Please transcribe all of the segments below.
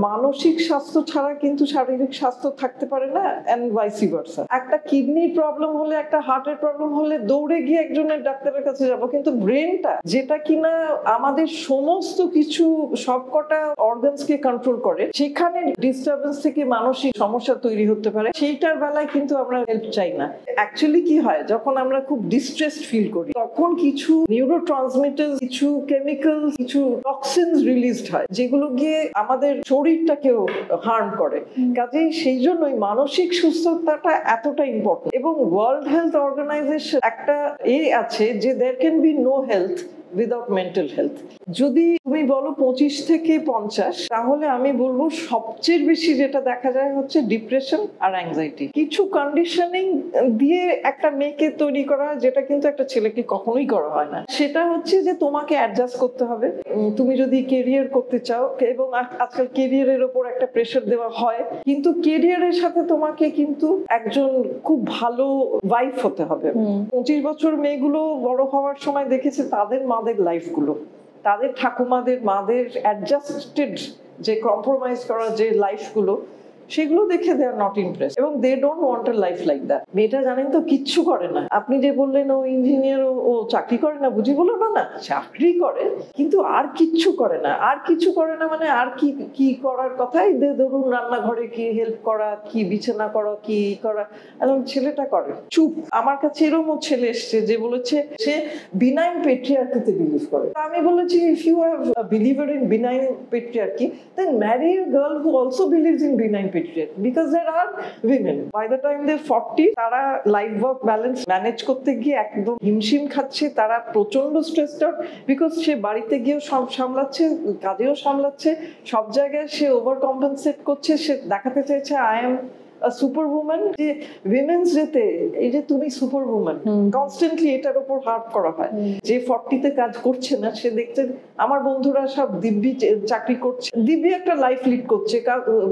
মানসিক স্বাস্থ্য ছাড়া কিন্তু শারীরিক স্বাস্থ্য থাকতে পারে না, এন্ড ভাইসি ভার্সা। একটা কিডনির প্রবলেম হলে, একটা হার্টের প্রবলেম হলে দৌড়ে গিয়ে একজনের ডাক্তারের কাছে যাব, কিন্তু ব্রেনটা যেটা কিনা আমাদের সমস্ত কিছু সবকটা অর্গানসকে কন্ট্রোল করে, সেখানে ডিস্টারবেন্স থেকে মানসিক সমস্যা তৈরি হতে পারে। সেইটার বেলায় কিন্তু আমরা হেল্প চাই না। অ্যাকচুয়ালি কি হয়, যখন আমরা খুব ডিস্ট্রেসড ফিল করি তখন কিছু নিউরোট্রান্সমিটার, কিছু কেমিক্যাল, কিছু টক্সিনস রিলিজড হয় যেগুলো গিয়ে আমাদের শরীরটাকেও হার্ম করে। কাজেই সেই জন্যই মানসিক সুস্থতাটা এতটা ইম্পর্টেন্ট। এবং ওয়ার্ল্ড হেলথ অর্গানাইজেশন একটা আছে যে there can be no health without mental health. যদি তুমি বলো 25 থেকে 50, তাহলে আমি বলবো সবচেয়ে বেশি যেটা দেখা যায় হচ্ছে ডিপ্রেশন আর অ্যাংজাইটি। কিছু কন্ডিশনিং দিয়ে একটা মেয়েকে তৈরি করা হয়, যেটা কিন্তু একটা ছেলেকে কখনোই করা হয় না। সেটা হচ্ছে যে তোমাকে অ্যাডজাস্ট করতে হবে। তুমি যদি কেরিয়ার করতে চাও, এবং আজকাল কেরিয়ারের ওপর একটা প্রেশার দেওয়া হয়, কিন্তু কেরিয়ারের সাথে তোমাকে কিন্তু একজন খুব ভালো ওয়াইফ হতে হবে। 25 বছর মেয়েগুলো বড় হওয়ার সময় দেখেছে তাদের মাদের লাইফগুলো, তাদের ঠাকুমাদের মাদের অ্যাডজাস্টেড যে কম্প্রোমাইজ করা যে লাইফগুলো, সেগুলো দেখে দে আর নট ইমপ্রেস, এবং they don't want a life like that. মেয়েটা জানেন তো কিচ্ছু করে না। আপনি যে বললেন ও ইঞ্জিনিয়ার, ও চাকরি করে না, বুঝি বলো না, না চাকরি করে কিন্তু আর কিচ্ছু করে না। আর কিছু করে না মানে আর কি কি করার কথাই, ধরুন রান্নাঘরে কি হেল্প করা, কি বিছানা করা, কি করা, এবং ছেলেটা করে চুপ। আমার কাছে এরকম ছেলে এসছে যে বলেছে সে বিনাইন পেট্রিয়ার্কিতে বিলিভ করে। আমি বলেছি if you have believer in benign patriarchy, then marry a girl who also believes in benign patriarchy, because there are women by the time they're 40 তারা লাইফ ওয়ার্ক ব্যালেন্স ম্যানেজ করতে গিয়ে একদম হিমশিম খাচ্ছে। তারা প্রচন্ড স্ট্রেসড আউট, বিকজ সে বাড়িতে গিয়েও সব সামলাচ্ছে, কাজেও সামলাচ্ছে, সব জায়গায় সে ওভার কম্পেনসেট করছে। সে দেখাতে চাইছে আই এম সুপার উম্যান। যে উইমেন্স ডেতে এই যে তুমি সুপার উম্যান, কনস্ট্যান্টলি এটার উপর হার্ট করা হয়। যে 40-তে কাজ করছে না, সে দেখছে আমার বন্ধুরা সব দিব্যি চাকরি করছে, দিব্যি একটা লাইফ লিড করছে,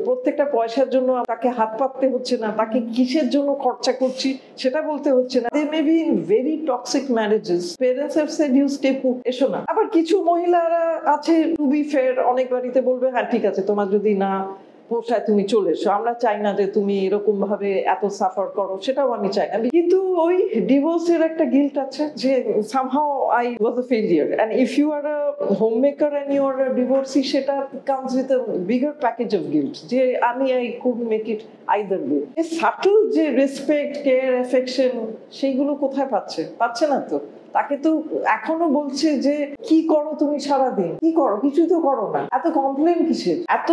প্রত্যেকটা পয়সার জন্য তাকে হাত পাততে হচ্ছে না, তাকে কিসের জন্য খরচা করছি সেটা বলতে হচ্ছে না। They may be in very toxic marriages, parents have said you stay put, এসো না। আবার কিছু মহিলারা আছে, টু বি ফেয়ার, অনেক বাড়িতে বলবে হ্যাঁ ঠিক আছে, তোমার যদি না পোষায় তুমি চলে এসো, আমরা চাই না যে তুমি এরকম ভাবে এত সাফার করো, সেটাও আমি চাই না। কিন্তু ওই ডিভোর্সের একটা গিল্ট আছে যে somehow I was a failure, and if you are a homemaker and you are a divorcee, সেটা comes with a bigger package of guilt যে I couldn't make it either way. এই সাটল যে respect, care, affection, সেইগুলো কোথায় পাচ্ছে না তো। তাকে তো এখনো বলছে যে কি করো তুমি সারাদিন, কি করো, কিছুই তো করো না, এত কমপ্লেন কিসের, এত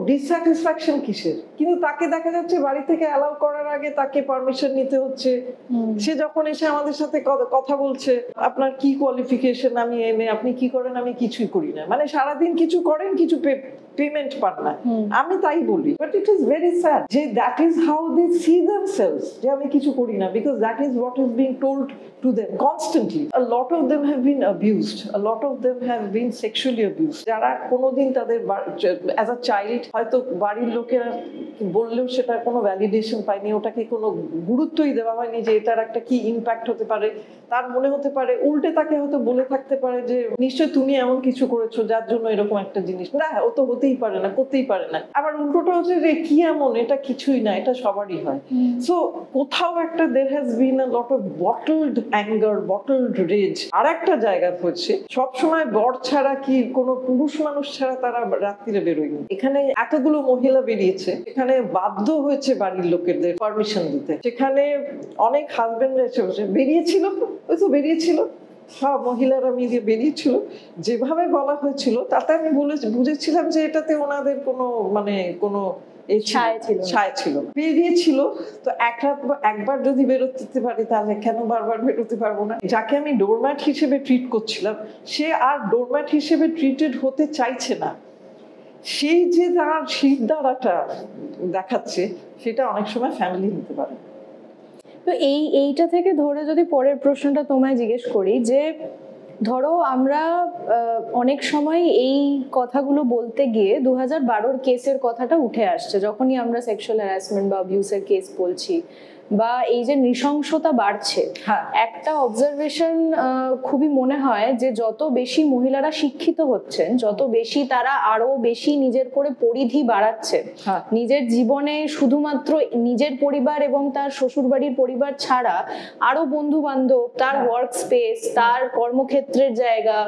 ডিসস্যাটিসফ্যাকশন কিসের। কিন্তু তাকে দেখা যাচ্ছে বাড়ি থেকে অ্যালাউ করার আগে তাকে পারমিশন নিতে হচ্ছে। সে যখন এসে আমাদের সাথে কথা বলছে, আপনার কি কোয়ালিফিকেশন, আমি এমএ, আপনি কি করেন, আমি কিছুই করি না, মানে সারাদিন কিছু করেন, কিছু পেমেন্ট পান না। আমি তাই বলি, but it is very sad যে that is how they see themselves, যে আমি কিছু করি না, because that is what is being told to them constantly. A lot of them have been abused, a lot of them have been sexually abused, যারা কোনোদিন তাদের as a child হয়তো বাড়ির লোকেরা বললেও সেটার কোনো ভ্যালিডেশন পায়নি, ওটাকে কোনো গুরুত্বই দেওয়া হয়নি যে এটার একটা কি ইম্প্যাক্ট হতে পারে। তার মনে হতে পারে, উল্টে তাকে হয়তো বলে থাকতে পারে যে নিশ্চয় তুমি এমন কিছু করেছো যার জন্য এরকম একটা জিনিস, না ও তো হতেই পারে না, করতেই পারে না। আবার উল্টোটা হচ্ছে যে কি এমন, এটা কিছুই না, এটা সবারই হয়। সো কোথাও একটা there has been a lot of bottled anger, bottled rage। আর একটা জায়গা হচ্ছে সবসময় বর ছাড়া কি কোনো পুরুষ মানুষ ছাড়া তারা রাত্রিরে বেরোয়নি। এখানে এতগুলো মহিলা বেরিয়েছে, এখানে বাধ্য হয়েছে বাড়ির লোকেদের পারমিশন দিতে। সেখানে অনেক হাজবেন্ড এসে বেরিয়েছিল, ওই তো বেরিয়েছিল, সব মহিলারা মিলিয়ে বেরিয়েছিল। যেভাবে বলা হয়েছিল তাতে আমি বুঝেছিলাম যে এটাতে ওনাদের কোনো কোনো ছায় ছিল, বেরিয়েছিল। তো একবার যদি বেরোতে পারি তাহলে কেন বারবার বেরোতে পারবো না। যাকে আমি ডোরম্যাট হিসেবে ট্রিট করছিলাম, সে আর ডোরম্যাট হিসেবে ট্রিটেড হতে চাইছে না। সেই যে তার শিরদাঁড়াটা দেখাচ্ছে, সেটা অনেক সময় ফ্যামিলি নিতে পারে। তো এইটা থেকে ধরে যদি পরের প্রশ্নটা তোমায় জিজ্ঞেস করি, যে ধরো আমরা অনেক সময় এই কথাগুলো বলতে গিয়ে 2012 কেসের কথাটা উঠে আসছে, যখনই আমরা সেক্সুয়াল হ্যারাসমেন্ট বা অ্যাবিউসের কেস বলছি, বা এই যে নৃশংসতা বাড়ছে, একটা অবজারভেশন খুবই মনে হয় যে যত বেশি মহিলারা শিক্ষিত হচ্ছেন, যত বেশি তারা আরো বেশি নিজের করে পরিধি বাড়াচ্ছে, নিজের জীবনে শুধুমাত্র নিজের পরিবার এবং তার শ্বশুরবাড়ির পরিবার ছাড়া আরো বন্ধু বান্ধব, তার ওয়ার্ক স্পেস, তার কর্মক্ষেত্রের জায়গা,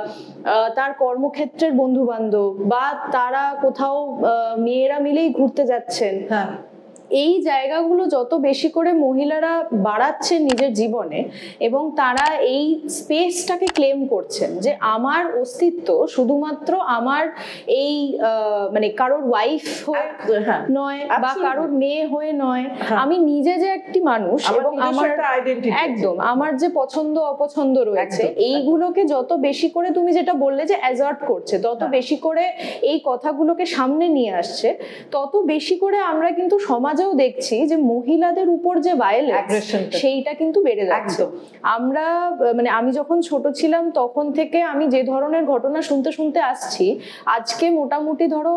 তার কর্মক্ষেত্রের বন্ধু বান্ধব, বা তারা কোথাও মেয়েরা মিলেই ঘুরতে যাচ্ছেন, এই জায়গাগুলো যত বেশি করে মহিলারা বাড়াচ্ছেন নিজের জীবনে এবং তারা এই স্পেসটাকে ক্লেম করছেন যে আমার অস্তিত্ব শুধুমাত্র আমার এই মানে কারোর ওয়াইফ হয়ে নয় বা কারোর মেয়ে হয়ে নয়, আমি নিজে যে একটি মানুষ এবং আমার একদম আমার যে পছন্দ অপছন্দ রয়েছে, এইগুলোকে যত বেশি করে তুমি যেটা বললে যে অ্যাজার্ট করছে, তত বেশি করে এই কথাগুলোকে সামনে নিয়ে আসছে, তত বেশি করে আমরা কিন্তু সমাজে দেখছি যে মহিলাদের উপর যে ভায়োলেন্স সেইটা কিন্তু বেড়ে যাচ্ছে। আমরা মানে আমি যখন ছোট ছিলাম তখন থেকে আমি যে ধরনের ঘটনা শুনতে শুনতে আসছি, আজকে মোটামুটি ধরো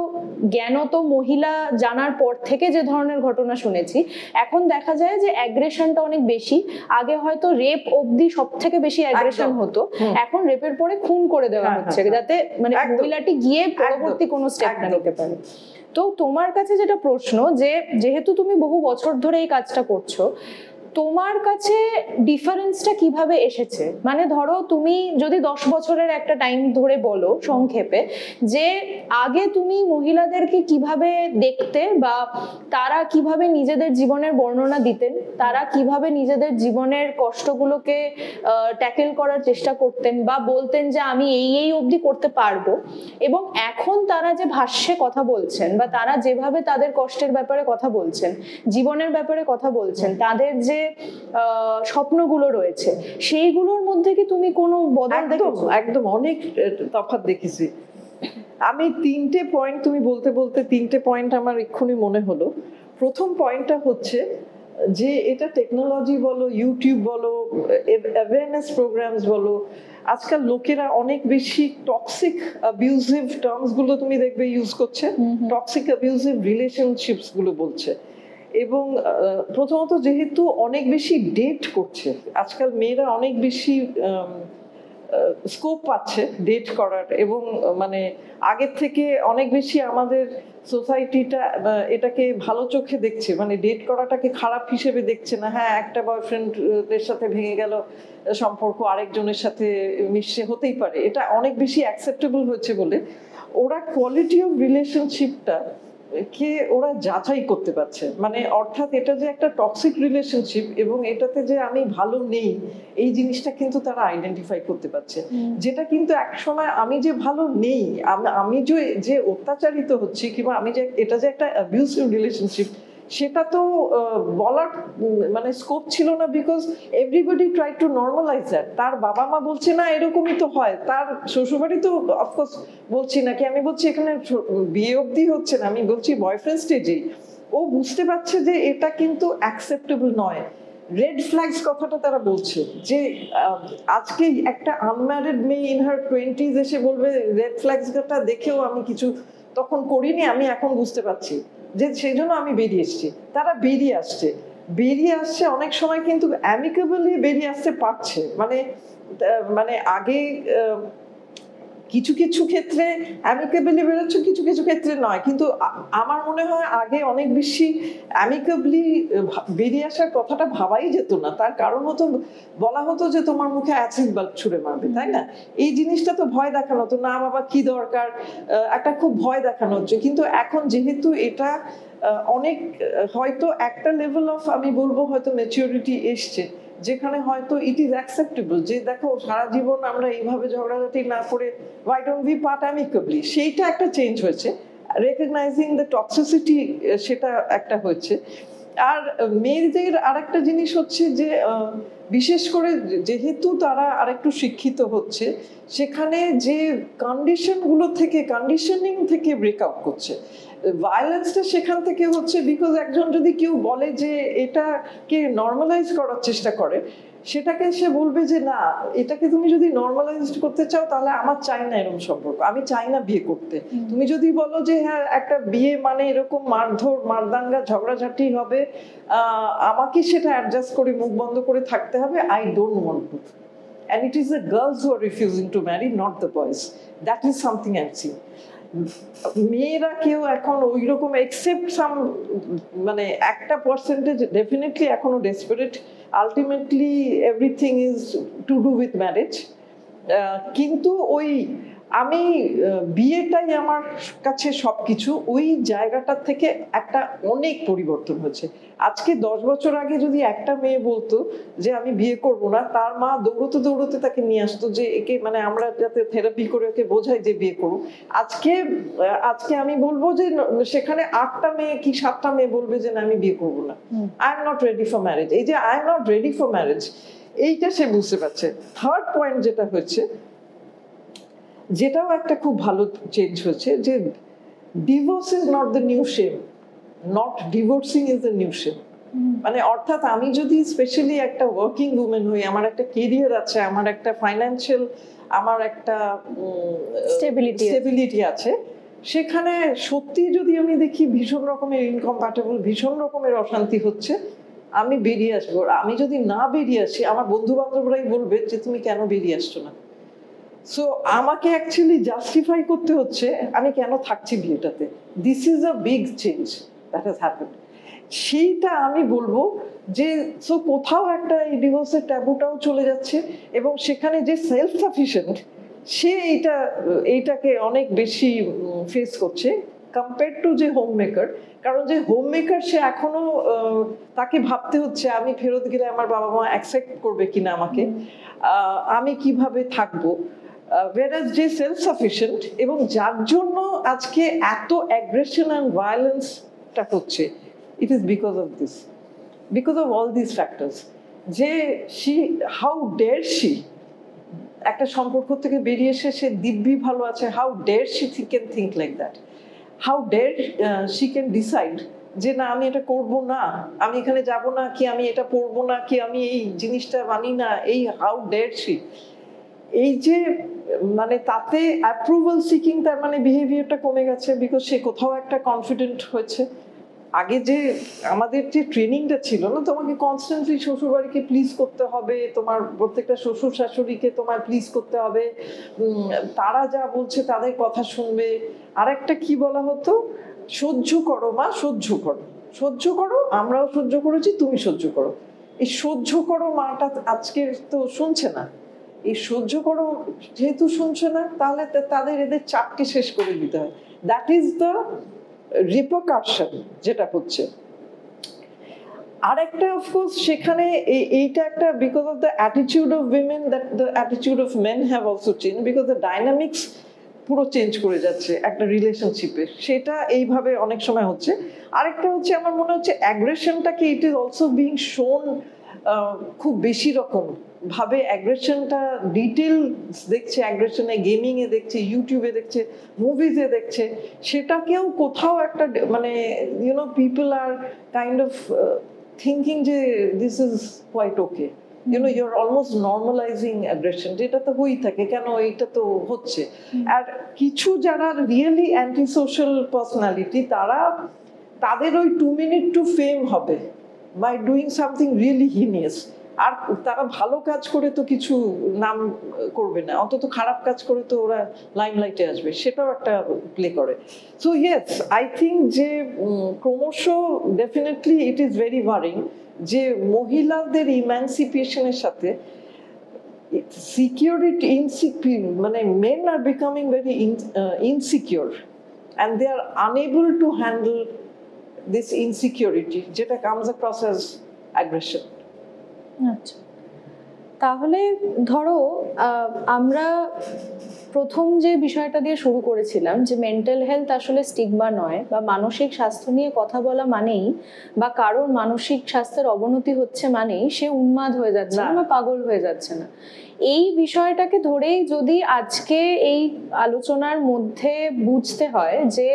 জ্ঞানত মহিলা জানার পর থেকে যে ধরনের ঘটনা শুনেছি, এখন দেখা যায় যে অ্যাগ্রেশনটা অনেক বেশি। আগে হয়তো রেপ অবধি সব থেকে বেশি অ্যাগ্রেশন হতো, এখন রেপের পরে খুন করে দেওয়া হচ্ছে যাতে মানে মহিলাটি গিয়ে পরবর্তী কোনো স্টেপ না নিতে পারে। তো তোমার কাছে যেটা প্রশ্ন, যে যেহেতু তুমি বহু বছর ধরে এই কাজটা করছো, তোমার কাছে ডিফারেন্সটা কিভাবে এসেছে? মানে ধরো তুমি যদি 10 বছরের একটা টাইম ধরে বলো সংক্ষেপে, যে আগে তুমি মহিলাদেরকে কিভাবে দেখতে বা তারা কিভাবে নিজেদের জীবনের বর্ণনা দিতেন, তারা কিভাবে নিজেদের জীবনের কষ্টগুলোকে ট্যাকেল করার চেষ্টা করতেন বা বলতেন যে আমি এই অবধি করতে পারবো, এবং এখন তারা যে ভাষ্যে কথা বলছেন বা তারা যেভাবে তাদের কষ্টের ব্যাপারে কথা বলছেন, জীবনের ব্যাপারে কথা বলছেন, তাদের যে স্বপ্নগুলো রয়েছে, সেইগুলোর মধ্যে কি তুমি কোনো বদল দেখেছো? একদম অনেক তফাৎ দেখেছি আমি। 3টে পয়েন্ট তুমি বলতে বলতে 3টে পয়েন্ট আমার এক্ষুনি মনে হলো। প্রথম পয়েন্টটা হচ্ছে যে এটা টেকনোলজি বলো, ইউটিউব বলো, অ্যাওয়ারনেস প্রোগ্রামস বলো, আজকাল লোকেরা অনেক বেশি টক্সিক অ্যাবিউজিভ টার্মস গুলো তুমি দেখবে ইউজ করছে, টক্সিক অ্যাবিউজিভ রিলেশনশিপস গুলো বলছে। এবং প্রথমত যেহেতু অনেক বেশি ডেট করছে আজকাল মেয়েরা, অনেক বেশি স্কোপ পাচ্ছে ডেট করার, এবং মানে আগের থেকে অনেক বেশি আমাদের সোসাইটিটা এটাকে ভালো চোখে দেখছে, মানে ডেট করাটাকে খারাপ হিসেবে দেখছে না। হ্যাঁ, একটা বয়ফ্রেন্ডের সাথে ভেঙে গেল সম্পর্ক, আরেকজনের সাথে মিশে হতেই পারে, এটা অনেক বেশি অ্যাকসেপ্টেবল হয়েছে বলে ওরা কোয়ালিটি অফ রিলেশনশিপটা কে ওরা যাচাই করতে পারছে। মানে অর্থাৎ এটা যে একটা টক্সিক রিলেশনশিপ এবং এটাতে যে আমি ভালো নেই, এই জিনিসটা কিন্তু তারা আইডেন্টিফাই করতে পারছে। যেটা কিন্তু একসময় আমি যে ভালো নেই, আমি যে অত্যাচারিত হচ্ছি, কিংবা আমি যে এটা যে একটা অ্যাবিউসিভ রিলেশনশিপ, সেটা তো বলার মানে স্কোপ ছিল না, because everybody try to normalise that. তার বাবা মা বলছে না এরকমই তো হয়, তার শ্বশুরবাড়ি তো অফকোর্স বলছি নাকি, আমি বলছি এখানে বিয়ে অবধি হচ্ছে না, আমি বলছি বয়ফ্রেন্ড স্টেজেই ও বুঝতে পারছে যে এটা কিন্তু অ্যাকসেপ্টেবল নয়। রেড ফ্ল্যাগস কথাটা তারা বলছে, যে আজকে একটা আনম্যারিড মেয়ে ইন হার 20s এসে বলবে রেড ফ্ল্যাগসটা দেখেও আমি কিছু তখন করিনি, আমি এখন বুঝতে পারছি, যে সেই জন্য আমি বেরিয়ে এসেছি। তারা বেরিয়ে আসছে অনেক সময় কিন্তু অ্যামিকেবলি বেরিয়ে আসতে পারছে। মানে আগে কিছু কিছু ক্ষেত্রে অ্যামিকেবলি বেরোচ্ছে, কিছু কিছু ক্ষেত্রে নয়, কিন্তু আমার মনে হয় আগে অনেক বেশি অ্যামিকেবলি বেরিয়ে আসার কথাটা ভাবাই যেত না। তার কারণ হতো বলা হতো যে তোমার মুখে অ্যাসিড বাল্ব ছুড়ে মারবে, তাই না? এই জিনিসটা তো ভয় দেখানো হতো, না বাবা কি দরকার, একটা খুব ভয় দেখানো হচ্ছে। কিন্তু এখন যেহেতু এটা অনেক হয়তো একটা লেভেল অফ, আমি বলবো হয়তো ম্যাচিউরিটি এসছে, যেখানে হয়তো ইট ইজ অ্যাকসেপ্টেবল যে দেখো সারা জীবন আমরা এইভাবে ঝগড়াঝাটি না করে why don't we part amicably, সেইটা একটা চেঞ্জ হয়েছে। রেকগনাইজিং দ্য টক্সিসিটি, সেটা একটা হয়েছে। আর মেয়েদের আরেকটা জিনিস হচ্ছে যে বিশেষ করে যেহেতু তারা আরেকটু শিক্ষিত হচ্ছে, সেখানে যে কন্ডিশনিং থেকে ব্রেকআউট করছে, ভায়োলেন্সটা সেখান থেকে হচ্ছে। বিকজ একজন যদি কেউ বলে যে এটাকে নর্মালাইজ করার চেষ্টা করে, সেটাকে সে বলবে যে না, এটাকে তুমি যদি নর্মালাইজ করতে চাও তাহলে আমার চাই না এরকম সম্পর্ক, আমি চাই না বিয়ে করতে। তুমি যদি বলো যে হ্যাঁ একটা বিয়ে মানে এরকম মারধর মারদাঙ্গা ঝগড়াঝাটি হবে, আমাকে সেটা অ্যাডজাস্ট করে মুখ বন্ধ করে থাকতে হবে, I don't want to. And it is the girls who are refusing to marry, not the boys. That is something I've seen. মেয়েরা কেউ এখন ওই রকম এক্সেপ্ট সাম, মানে একটা পার্সেন্টেজ ডেফিনেটলি এখনো desperate. Ultimately everything is to do with marriage. কিন্তু ওই আমি বিয়েটাই আমার কাছে সবকিছু, ওই জায়গাটা থেকে একটা অনেক পরিবর্তন হচ্ছে। আজকে 10 বছর আগে যদি একটা মেয়ে বলতো যে আমি বিয়ে করব না, তার মা দৌড়তে দৌড়তে তাকে নিয়ে আসতো যে একে মানে আমরা যাতে থেরাপি করে ওকে বোঝাই যে বিয়ে করুক। আজকে আমি বলবো যে সেখানে 8টা মেয়ে কি 7টা মেয়ে বলবে যে না আমি বিয়ে করবো না, I am not ready for marriage. এই যে I am not ready for marriage, এইটা সে বুঝতে পারছে। থার্ড পয়েন্ট যেটা হচ্ছে, যেটাও একটা খুব ভালো চেঞ্জ হচ্ছে, যে divorce is not the new shame, not divorcing is the new shame. মানে অর্থাৎ আমি যদি স্পেশালি একটা ওয়ার্কিং উমেন হই, আমার একটা কেরিয়ার আছে, আমার একটা ফাইন্যান্সিয়াল, আমার একটা স্টেবিলিটি আছে, সেখানে সত্যি যদি আমি দেখি ভীষণ রকমের ইনকম্প্যাটেবল, ভীষণ রকমের অশান্তি হচ্ছে, আমি বেরিয়ে আসবো। আমি যদি না বেরিয়ে আসি, আমার বন্ধু বান্ধবরাই বলবে যে তুমি কেন বেরিয়ে আসছো না। সো আমাকে অ্যাকচুয়ালি জাস্টিফাই করতে হচ্ছে আমি কেন থাকছি বিয়েটাতে। This is a big change that has happened. সেইটা আমি বলবো যে সো কোথাও একটা এই ডিভোর্সের ট্যাবুটাও চলে যাচ্ছে, এবং সেখানে যে সেলফ সাফিসিয়েন্ট সে এইটাকে অনেক বেশি ফেস করছে কম্পেয়ার টু যে হোম মেকার। কারণ যে হোম মেকার সে এখনো তাকে ভাবতে হচ্ছে আমি ফেরত গেলে আমার বাবা মা অ্যাকসেপ্ট করবে কিনা আমাকে, আমি কিভাবে থাকবো। whereas যে সেলফ সাফিসিয়েন্ট এবং যার জন্য আজকে এত অ্যাগ্রেশন অ্যান্ড ভায়োলেন্সটা হচ্ছে, it is because of this, because of all this factors. যে হাউ ডেয়ার শি একটা সম্পর্ক থেকে বেরিয়ে এসে সে দিব্যি ভালো আছে, how dare she can think like that, how dare she can decide যে না আমি এটা করব না, আমি এখানে যাব না, কি আমি এটা পড়বো না, কি আমি এই জিনিসটা মানি না, এই হাউ ডেয়ার শি। এই যে মানে তাতে অ্যাপ্রুভাল সিকিং তার মানে বিহেভিয়ারটা কমে গেছে, বিকজ সে কোথাও একটা কনফিডেন্ট হয়েছে। আগে যে আমাদের যে ট্রেনিংটা ছিল না, তোমাকে কনস্ট্যান্টলি শ্বশুরবাড়িকে প্লিজ করতে হবে, তোমার প্রত্যেকটা শ্বশুর শাশুড়িকে তোমার প্লিজ করতে হবে, তারা যা বলছে তাদের কথা শুনবে। আর একটা কি বলা হতো, সহ্য করো মা, সহ্য করো, সহ্য করো, আমরাও সহ্য করেছি, তুমি সহ্য করো। এই সহ্য করো মাটা আজকে তো শুনছে না। এই সহ্য করো যেহেতু শুনছে না, তাহলে তাদের এদের চাপকে শেষ করে দিতে হয়। দ্যাট ইজ দ্য রিপারকাশন যেটা হচ্ছে। আরেকটা অফকোর্স সেখানে এইটা একটা because of the attitude of women, that the attitude of men have also change, because the dynamics পুরো চেঞ্জ করে যাচ্ছে একটা রিলেশনশিপে, সেটা এইভাবে অনেক সময় হচ্ছে। আরেকটা হচ্ছে আমার মনে হচ্ছে অ্যাগ্রেশনটাকে ইট ইজ অলসো বিং শোন খুব বেশি রকম ভাবে। অ্যাগ্রেশনটা ডিটেলস দেখছে, অ্যাগ্রেশনে গেমিং এ দেখছে, ইউটিউবে দেখছে, মুভিজে দেখছে, সেটাকেও কোথাও একটা মানে you know people are kind of thinking যে this is quite okay, you know you are almost normalising aggression, যেটা তো হয়েই থাকে, কেন এইটা তো হচ্ছে। আর কিছু যারা রিয়েলি অ্যান্টি সোশ্যাল পার্সোনালিটি, তাদের ওই 2 minute to fame হবে by doing something really heinous, আর তারা ভালো কাজ করে তো কিছু নাম করবে না, অন্তত খারাপ কাজ করে তো ওরা লাইমলাইটে আসবে, সেটাও একটা প্লে করে। সো ইয়েস, আই থিঙ্ক যে ক্রমশ definitely it is very worrying যে মহিলাদের ইম্যানসিপেশনের সাথে সিকিউরিটি মানে men are becoming very insecure and they are unable to handle this insecurity যেটা comes across as aggression. আচ্ছা, তাহলে ধরো আমরা প্রথম যে বিষয়টা দিয়ে শুরু করেছিলাম যে মেন্টাল হেলথ আসলে স্টিগমা নয়, বা মানসিক স্বাস্থ্য নিয়ে কথা বলা মানেই বা কারোর মানসিক স্বাস্থ্যের অবনতি হচ্ছে মানেই সে উন্মাদ হয়ে যাচ্ছে না বা পাগল হয়ে যাচ্ছে না। এই বিষয়টাকে ধরেই যদি আজকে এই আলোচনার মধ্যে বুঝতে হয় যে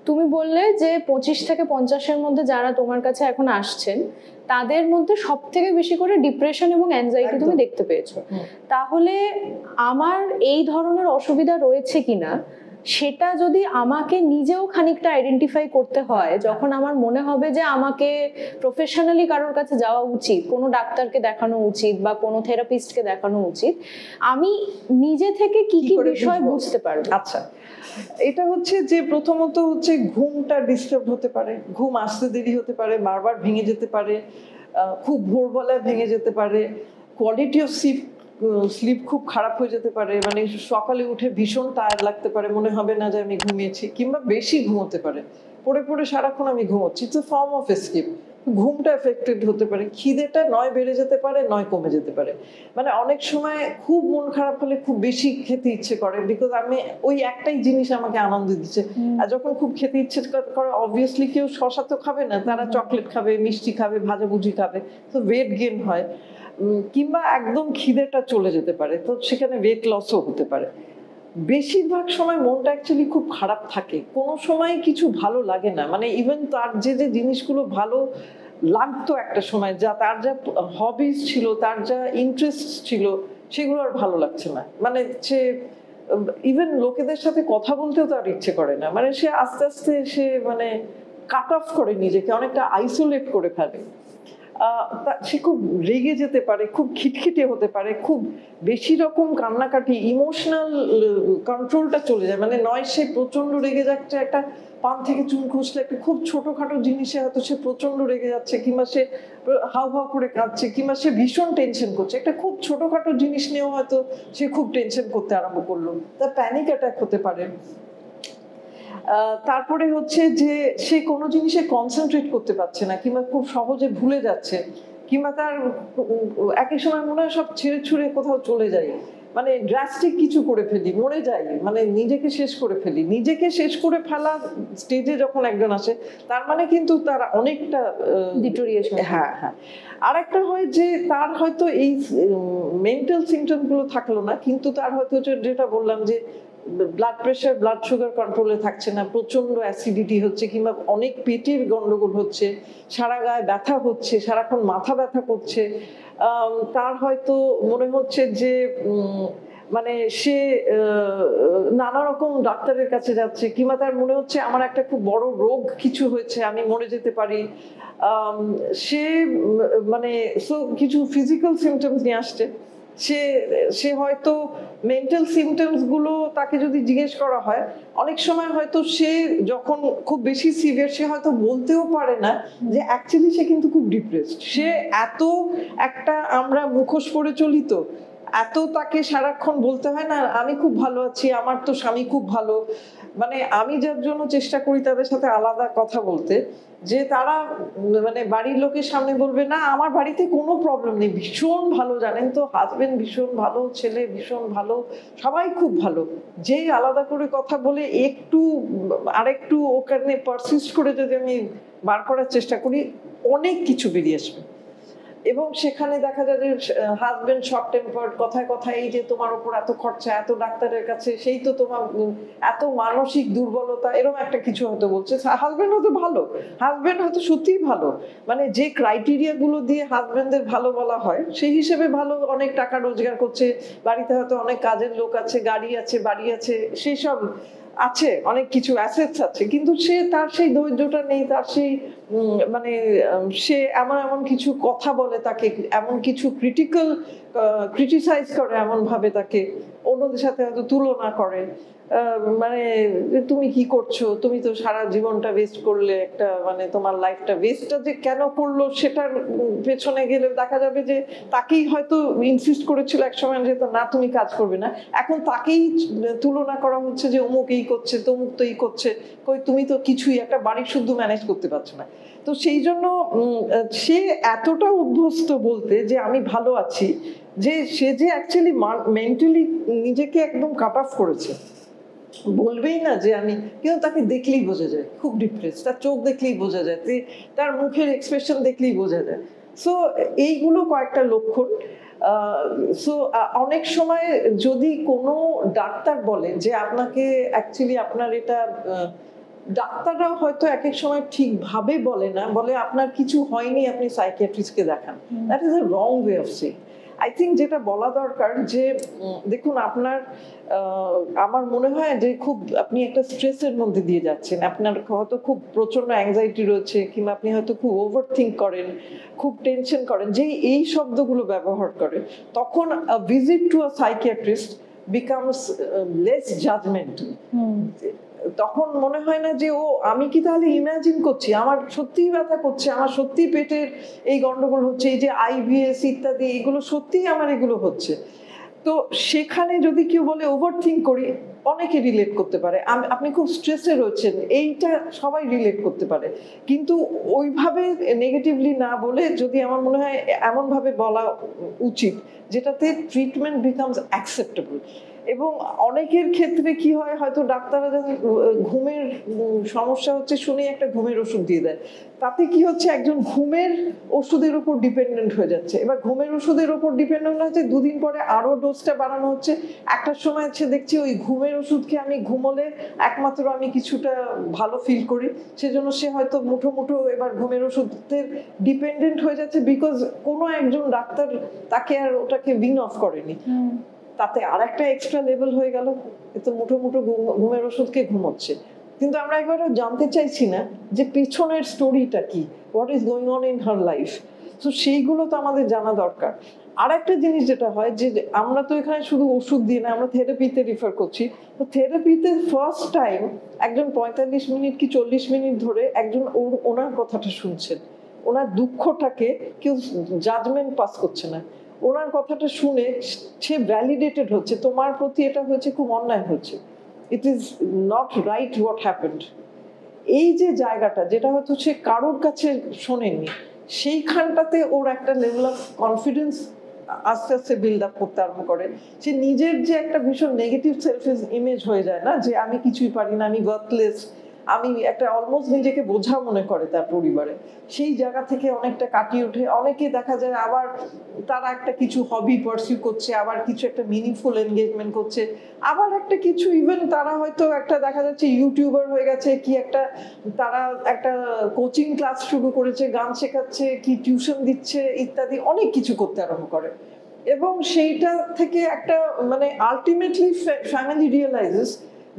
তুমি বললে যে 25 থেকে 50-এর মধ্যে যারা তোমার কাছে এখন আসছেন তাদের মধ্যে সব থেকে বেশি করে ডিপ্রেশন এবং অ্যাংজাইটি তুমি দেখতে পেয়েছো। তাহলে আমার এই ধরনের অসুবিধা রয়েছে কিনা সেটা যদি আমাকে নিজেও খানিকটা আইডেন্টিফাই করতে হয়, যখন আমার মনে হবে যে আমাকে প্রফেশনালি কারোর কাছে যাওয়া উচিত, কোনো ডাক্তারকে দেখানো উচিত বা কোনো থেরাপিস্টকে দেখানো উচিত, আমি নিজে থেকে কি কি বিষয় বুঝতে পারবো? আচ্ছা, এটা হচ্ছে যে প্রথমত হচ্ছে ঘুমটা ডিস্টার্ব হতে পারে, ঘুম আসতে দেরি হতে পারে, বারবার ভেঙে যেতে পারে, খুব ভোরবেলায় ভেঙে যেতে পারে, কোয়ালিটি অফ স্লিপ খুব খারাপ হয়ে যেতে পারে, মানে সকালে উঠে ভীষণ টায়ার্ড লাগতে পারে, মনে হবে না যে আমি ঘুমিয়েছি, কিংবা বেশি ঘুমোতে পারে, পড়ে পড়ে সারাক্ষণ আমি ঘুমোচ্ছি, it's a form of escape. ঘুমটা এফেক্টেড হতে পারে, খিদেটা নয় বেড়ে যেতে পারে নয় কমে যেতে পারে, মানে অনেক সময় খুব মন খারাপ হলে খুব বেশি খেতে ইচ্ছে করে, বিকজ আমি ওই একটাই জিনিস আমাকে আনন্দ দিচ্ছে। আর যখন খুব খেতে ইচ্ছে করে অবভিয়াসলি কেউ শশা তো খাবে না, তারা চকলেট খাবে, মিষ্টি খাবে, ভাজাভুজি খাবে, তো ওয়েট গেইন হয়, কিংবা একদম খিদেটা চলে যেতে পারে, তো সেখানে ওয়েট লসও হতে পারে। বেশিরভাগ সময় মনটা অ্যাকচুয়ালি খুব খারাপ থাকে, কোনো সময় কিছু ভালো লাগে না, মানে ইভেন তার যে যে জিনিসগুলো ভালো লাগতো একটা সময়, তার যা হবিজ ছিল, তার যা ইন্টারেস্ট ছিল, সেগুলো আর ভালো লাগছে না, মানে সে ইভেন লোকেদের সাথে কথা বলতেও তার ইচ্ছে করে না, মানে সে আস্তে আস্তে সে মানে কাট অফ করে নিজেকে, অনেকটা আইসোলেট করে ফেলে। সে খুব রেগে যেতে পারে, খুব খিটখিটে হতে পারে, খুব বেশি রকম কান্নাকাটি, ইমোশনাল কন্ট্রোলটা চলে যায়, মানে নয় সে প্রচন্ড রেগে যাচ্ছে, একটা পান থেকে চুন খসলে একটা খুব ছোটখাটো জিনিসে হয়তো সে প্রচন্ড রেগে যাচ্ছে, কিংবা সে হাউ হাউ করে কাঁদছে, কিংবা সে ভীষণ টেনশন করছে, একটা খুব ছোটখাটো জিনিস নিয়েও হয়তো সে খুব টেনশন করতে আরম্ভ করলো, তার প্যানিক অ্যাটাক হতে পারে। তারপরে হচ্ছে যে সে কোনো জিনিসে কনসেন্ট্রেট করতে পারছে না, কিংবা খুব সহজে ভুলে যাচ্ছে, কিংবা তার একই সময় মনে হয় সব ছেড়ে ছুড়ে কোথাও চলে যায়, মানে ড্রাস্টিক কিছু করে ফেলি, মরে যাই, মানে নিজেকে শেষ করে ফেলি। নিজেকে শেষ করে ফেলা স্টেজে যখন একজন আসে, তার মানে কিন্তু তার অনেকটা ডিটোরিয়েশন। হ্যাঁ হ্যাঁ। আর একটা হয় যে তার হয়তো এই মেন্টাল সিমটম গুলো থাকলো না, কিন্তু তার হয়তো যেটা বললাম যে ব্লাড প্রেশার, ব্লাড সুগার কন্ট্রোলে থাকছে না, প্রচন্ড অ্যাসিডিটি হচ্ছে, কিংবা অনেক পেটের গন্ডগোল হচ্ছে, সারা গায়ে ব্যথা হচ্ছে, সারাক্ষণ মাথা ব্যথা করছে, তার হয়তো মনে হচ্ছে যে মানে সে নানা রকম ডাক্তারের কাছে যাচ্ছে, কিংবা তার মনে হচ্ছে আমার একটা খুব বড় রোগ কিছু হয়েছে, আমি মরে যেতে পারি, সে মানে কিছু ফিজিক্যাল সিমটমস নিয়ে আসছে। সে হয়তো মেন্টাল সিমটমস গুলো তাকে যদি জিজ্ঞেস করা হয়, অনেক সময় হয়তো সে যখন খুব বেশি সিভিয়ার, সে হয়তো বলতেও পারে না যে অ্যাকচুয়ালি সে কিন্তু খুব ডিপ্রেসড, সে এত একটা আমরা মুখোশ পরে চলি, তো এত তাকে সারাক্ষণ বলতে হয় না আমি খুব ভালো আছি, আমার তো স্বামী খুব ভালো, মানে আমি যার জন্য চেষ্টা করি তাদের সাথে আলাদা কথা বলতে, যে তারা মানে বাড়ির লোকের সামনে বলবে না আমার বাড়িতে কোনো প্রবলেম নেই, ভীষণ ভালো, জানেন তো হাজবেন্ড ভীষণ ভালো, ছেলে ভীষণ ভালো, সবাই খুব ভালো, যেই আলাদা করে কথা বলে একটু আরেকটু ওখানে পারসিস্ট করে যদি আমি বার করার চেষ্টা করি, অনেক কিছু বেরিয়ে আসবে। এবং সেখানে দেখা যায় যে হাজবেন্ড শর্ট টেম্পার্ড, কথায় কথায় এই যে তোমার উপর এত খরচা, এত ডাক্তারের কাছে, সেই তো তোমার এত মানসিক দুর্বলতা, এরকম একটা কিছু হয়তো বলছে। হাজবেন্ড হয়তো ভালো, হাজবেন্ড হয়তো সত্যিই ভালো, মানে যে ক্রাইটেরিয়া গুলো দিয়ে হাজবেন্ডের ভালো বলা হয় সেই হিসেবে ভালো, অনেক টাকা রোজগার করছে, বাড়িতে হয়তো অনেক কাজের লোক আছে, গাড়ি আছে, বাড়ি আছে, সেই সব আছে, অনেক কিছু অ্যাসেটস আছে, কিন্তু সে তার সেই ধৈর্যটা নেই, তার সেই মানে সে এমন এমন কিছু কথা বলে, তাকে এমন কিছু ক্রিটিসাইজ করে, এমন ভাবে তাকে অন্যদের সাথে হয়তো তুলনা করে, মানে তুমি কি করছো, তুমি তো সারা জীবনটা ওয়েস্ট করলে, একটা মানে তোমার লাইফটা ওয়েস্টটা যে কেন করলো সেটার পেছনে গেলে দেখা যাবে যে তাকেই হয়তো ইনসিস্ট করেছিল একসময় যে না তুমি কাজ করবে না, এখন তাকেই তুলনা করা হচ্ছে যে অমুক এই করছে, তমুক তো এই করছে, কই তুমি তো কিছুই একটা বাড়ি শুদ্ধ ম্যানেজ করতে পারছো না। তো সেই জন্য সে এতটা অভ্যস্ত বলতে যে আমি ভালো আছি, যে সে যে অ্যাকচুয়ালি মেন্টালি নিজেকে একদম কাট অফ করেছে, বলবেই না যে আমি, কিন্তু তাকে দেখলেই বোঝা যায় খুব ডিপ্রেস, তার চোখ দেখলেই বোঝা যায়, তার মুখের এক্সপ্রেশন দেখলেই বোঝা যায়। সো এইগুলো কয়েকটা লক্ষণ। সো অনেক সময় যদি কোনো ডাক্তার বলে যে আপনাকে অ্যাকচুয়ালি আপনার এটা ডাক্তাররাও হয়তো এক এক সময় ঠিকভাবে বলে না, বলে আপনার কিছু হয়নি, আপনি সাইকিয়াট্রিস্টকে দেখান। That is a wrong way of saying. I think যেটা বলা দরকার যে দেখুন আপনার আমার মনে হয় যে খুব আপনি একটা স্ট্রেসের মধ্যে দিয়ে যাচ্ছেন, আপনার হয়তো খুব প্রচন্ড অ্যাংজাইটি রয়েছে, কিংবা আপনি হয়তো খুব ওভার থিঙ্ক করেন, খুব টেনশন করেন, যে এই শব্দগুলো ব্যবহার করে, তখন visit to a psychiatrist becomes less judgemental. তখন মনে হয় না যে ও আমি কি তাহলে ইমাজিন করছি, আমার সত্যিই ব্যথা করছে, আমার সত্যি পেটের এই গন্ডগোল হচ্ছে, এই যে আইবিএস ইত্যাদি এগুলো সত্যিই আমার এগুলো হচ্ছে। তো সেখানে যদি কেউ বলে ওভার থিঙ্ক করি, অনেকে রিলেট করতে পারে, আপনি খুব স্ট্রেসে রয়েছেন, এইটা সবাই রিলেট করতে পারে। কিন্তু ওইভাবে নেগেটিভলি না বলে যদি আমার মনে হয় এমনভাবে বলা উচিত যেটাতে ট্রিটমেন্ট বিকামস অ্যাকসেপ্টেবল। এবং অনেকের ক্ষেত্রে কি হয়, হয়তো ডাক্তাররা যখন ঘুমের সমস্যা হচ্ছে শুনে একটা ঘুমের ওষুধ দিয়ে দেয়, তাতে কি হচ্ছে একজন ঘুমের ওষুধের উপর ডিপেন্ডেন্ট হয়ে যাচ্ছে। এবার ঘুমের ওষুধের উপর ডিপেন্ডেন্ট হচ্ছে, দুদিন পরে আরো ডোজটা বাড়ানো হচ্ছে, একটার সময় হচ্ছে দেখছি ওই ঘুমের ওষুধকে আমি ঘুমোলে একমাত্র আমি কিছুটা ভালো ফিল করি, সেজন্য সে হয়তো মুঠো মুঠো এবার ঘুমের ওষুধের ডিপেন্ডেন্ট হয়ে যাচ্ছে, বিকজ কোনো একজন ডাক্তার তাকে আর ওটাকে উইন অফ করেনি। তাতে আর একটা এক্সট্রা লেভেল হয়ে গেল, এতো মুঠো মুঠো ঘুমের ওষুধকে ঘুমোচ্ছে। কিন্তু আমরা একবারও জানতে চাইছি না যে পেছনের স্টোরিটা কি, what is going on in her life. তো সেইগুলো তো আমাদের জানা দরকার। আর একটা জিনিস যেটা হয় যে আমরা তো এখানে শুধু ওষুধ দিয়ে না, আমরা থেরাপিতে রিফার করছি। তো থেরাপিতে ফার্স্ট টাইম একজন 45 মিনিট কি 40 মিনিট ধরে একজন ওনার কথাটা শুনছেন, ওনার দুঃখটাকে কেউ জাজমেন্ট পাস করছে না, ওনার কথাটা শুনে সে ভ্যালিডেটেড হচ্ছে, তোমার প্রতি এটা হয়েছে, খুব অন্যায় হচ্ছে, it is not right what happened. এই যে জায়গাটা যেটা হয়তো সে কারোর কাছে শোনেননি, সেইখানটাতে ওর একটা লেভেল অফ কনফিডেন্স আস্তে আস্তে বিল্ড আপ করতে আরম্ভ করে। সে নিজের যে একটা ভীষণ নেগেটিভ সেলফ ইমেজ হয়ে যায় না, যে আমি কিছুই পারি না, আমি ওয়ার্থলেস, আমি একটা অলমোস্ট নিজেকে বোঝা মনে করে তার পরিবারে, সেই জায়গা থেকে অনেকটা কাটিয়ে ওঠে। অনেকে দেখা যায় আবার তারা একটা কিছু হবি পারসিউ করছে, আবার কিছু একটা মিনিংফুল এনগেজমেন্ট করছে, আবার একটা কিছু ইভেন তারা হয়তো একটা দেখা যাচ্ছে ইউটিউবার হয়ে গেছে, কি একটা তারা একটা কোচিং ক্লাস শুরু করেছে, গান শেখাচ্ছে, কি টিউশন দিচ্ছে ইত্যাদি, অনেক কিছু করতে আরম্ভ করে। এবং সেইটা থেকে একটা মানে আলটিমেটলি ফ্যামিলি রিয়েলাইজেস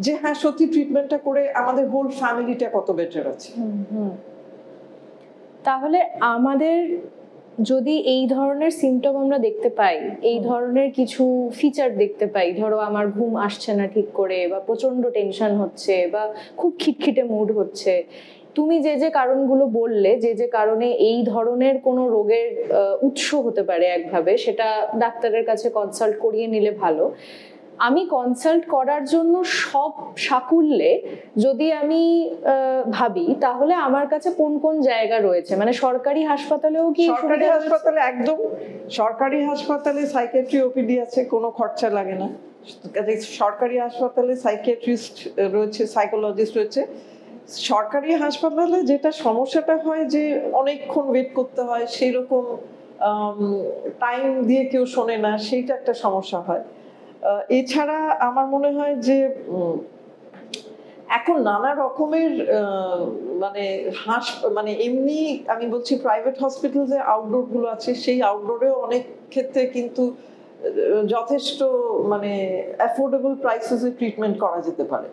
যে হ্যাঁ সত্যি ট্রিটমেন্টটা করে আমাদের হোল ফ্যামিলিটা কত বেটার আছে। তাহলে আমাদের যদি এই ধরনের সিমটম আমরা দেখতে পাই, এই ধরনের কিছু ফিচার দেখতে পাই, ধরো আমার ঘুম আসছে না ঠিক করে, বা প্রচন্ড টেনশন হচ্ছে, বা খুব খিটখিটে মুড হচ্ছে, তুমি যে যে কারণগুলো বললে, যে যে কারণে এই ধরনের কোনো রোগের উৎস হতে পারে একভাবে, সেটা ডাক্তারের কাছে কনসাল্ট করিয়ে নিলে ভালো। আমি কনসাল্ট করার জন্য সব সাকুল্যে যদি আমি ভাবি, তাহলে আমার কাছে কোন কোন জায়গা রয়েছে, মানে সরকারি হাসপাতালেও কি? সরকারি হাসপাতালে একদম, সরকারি হাসপাতালে সাইকিয়াট্রি ওপিডি আছে, কোনো খরচা লাগে না। সরকারি হাসপাতালে সাইকিয়াট্রিস্ট রয়েছে, সাইকোলজিস্ট রয়েছে। সরকারি হাসপাতালে যেটা সমস্যাটা হয় যে অনেকক্ষণ ওয়েট করতে হয়, সেই রকম টাইম দিয়ে কেউ শোনে না, সেইটা একটা সমস্যা হয়। এছাড়া আমার মনে হয় যে এখন নানা রকমের মানে এমনি আমি বলছি প্রাইভেট হসপিটাল যে আউটডোর গুলো আছে, সেই আউটডোরেও অনেক ক্ষেত্রে কিন্তু যথেষ্ট মানে অ্যাফোর্ডেবল প্রাইসেসে ট্রিটমেন্ট করা যেতে পারে।